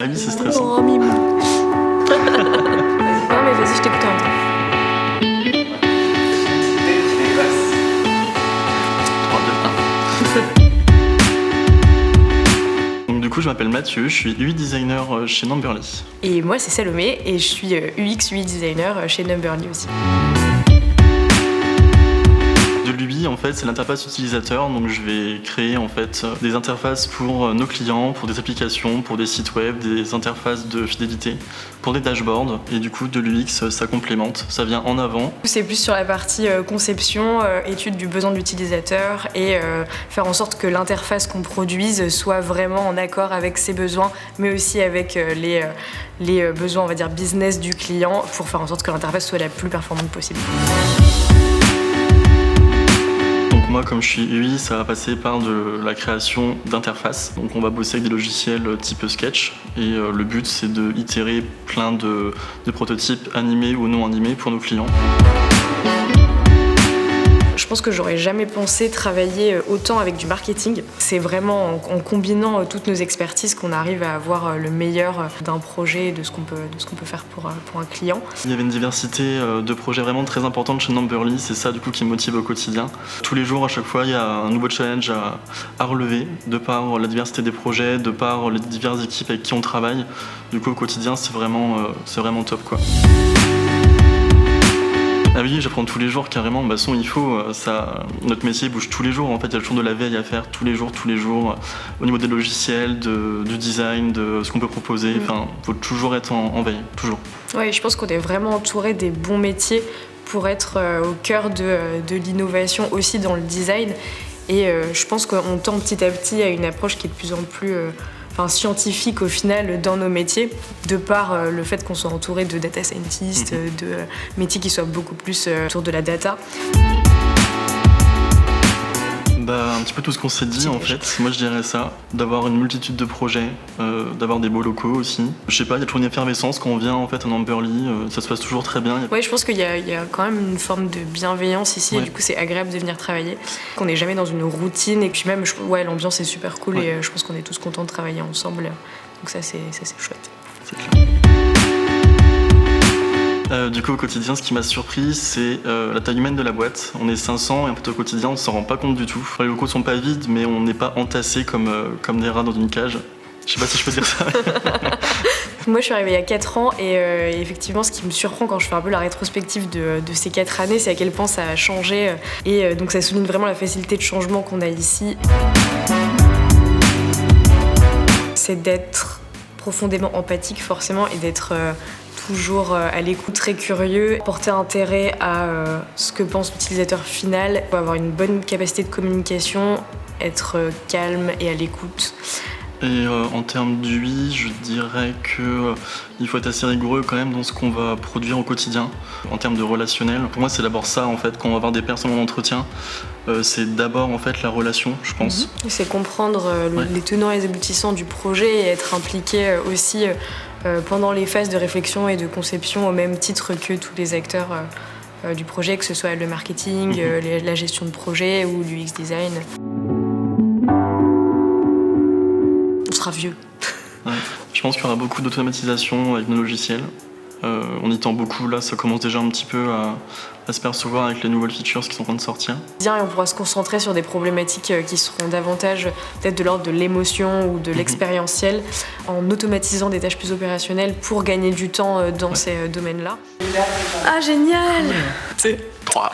Ah oui, c'est stressant. Oh, mimi. Non, mais vas-y, je t'écoute en même temps. Donc du coup, je m'appelle Mathieu, je suis UI designer chez Numberly. Et moi, c'est Salomé, et je suis UX UI designer chez Numberly aussi. De l'UI, en fait, c'est l'interface utilisateur, donc je vais créer en fait des interfaces pour nos clients, pour des applications, pour des sites web, des interfaces de fidélité, pour des dashboards, et du coup de l'UX, ça complémente, ça vient en avant. C'est plus sur la partie conception, étude du besoin de l'utilisateur et faire en sorte que l'interface qu'on produise soit vraiment en accord avec ses besoins, mais aussi avec les besoins, on va dire, business du client, pour faire en sorte que l'interface soit la plus performante possible. Moi, comme je suis UI, ça va passer par de la création d'interfaces. Donc on va bosser avec des logiciels type Sketch et le but c'est de itérer plein de prototypes animés ou non animés pour nos clients. Je pense que j'aurais jamais pensé travailler autant avec du marketing. C'est vraiment en combinant toutes nos expertises qu'on arrive à avoir le meilleur d'un projet et de ce qu'on peut faire pour un client. Il y avait une diversité de projets vraiment très importante chez Numberly, c'est ça du coup qui me motive au quotidien. Tous les jours, à chaque fois, il y a un nouveau challenge à relever, de par la diversité des projets, de par les diverses équipes avec qui on travaille. Du coup, au quotidien, c'est vraiment top, quoi. Ah oui, j'apprends tous les jours carrément. De toute façon, il faut. Notre métier bouge tous les jours. En fait, il y a toujours de la veille à faire tous les jours. Au niveau des logiciels, du design, de ce qu'on peut proposer. Enfin, faut toujours être en veille, toujours. Oui, je pense qu'on est vraiment entouré des bons métiers pour être au cœur de l'innovation aussi dans le design. Et je pense qu'on tend petit à petit à une approche qui est de plus en plus scientifique au final dans nos métiers, de par le fait qu'on soit entouré de data scientists, de métiers qui soient beaucoup plus autour de la data. Un petit peu tout ce qu'on s'est dit en fait. Moi je dirais ça, d'avoir une multitude de projets, d'avoir des beaux locaux aussi. Je sais pas, il y a toujours une effervescence quand on vient en fait à Numberly, ça se passe toujours très bien. Ouais, je pense qu'il y a quand même une forme de bienveillance ici, et du coup c'est agréable de venir travailler. On n'est jamais dans une routine, et puis même l'ambiance est super cool, et je pense qu'on est tous contents de travailler ensemble. Donc ça c'est chouette. C'est clair. Du coup, au quotidien, ce qui m'a surpris, c'est la taille humaine de la boîte. On est 500 et en fait, au quotidien, on s'en rend pas compte du tout. Les locaux sont pas vides, mais on n'est pas entassés comme des rats dans une cage. Je sais pas si je peux dire ça. Moi, je suis arrivée il y a 4 ans et effectivement, ce qui me surprend quand je fais un peu la rétrospective de ces 4 années, c'est à quel point ça a changé. Et donc, ça souligne vraiment la facilité de changement qu'on a ici. C'est d'être profondément empathique, forcément, et d'être toujours à l'écoute, très curieux, porter intérêt à ce que pense l'utilisateur final, avoir une bonne capacité de communication, être calme et à l'écoute. Et en termes d'UI, je dirais qu'il faut être assez rigoureux quand même dans ce qu'on va produire au quotidien. En termes de relationnel, pour moi c'est d'abord ça en fait, quand on va avoir des personnes en entretien, c'est d'abord en fait la relation, je pense. C'est comprendre les tenants et les aboutissants du projet et être impliqué aussi pendant les phases de réflexion et de conception au même titre que tous les acteurs du projet, que ce soit le marketing, la gestion de projet ou l'UX design. On sera vieux. Ouais. Je pense qu'il y aura beaucoup d'automatisation avec nos logiciels. On y tend beaucoup, là ça commence déjà un petit peu à se percevoir avec les nouvelles features qui sont en train de sortir. Et on pourra se concentrer sur des problématiques qui seront davantage peut-être de l'ordre de l'émotion ou de l'expérientiel, en automatisant des tâches plus opérationnelles pour gagner du temps dans ces domaines-là. Ah génial! C'est 3.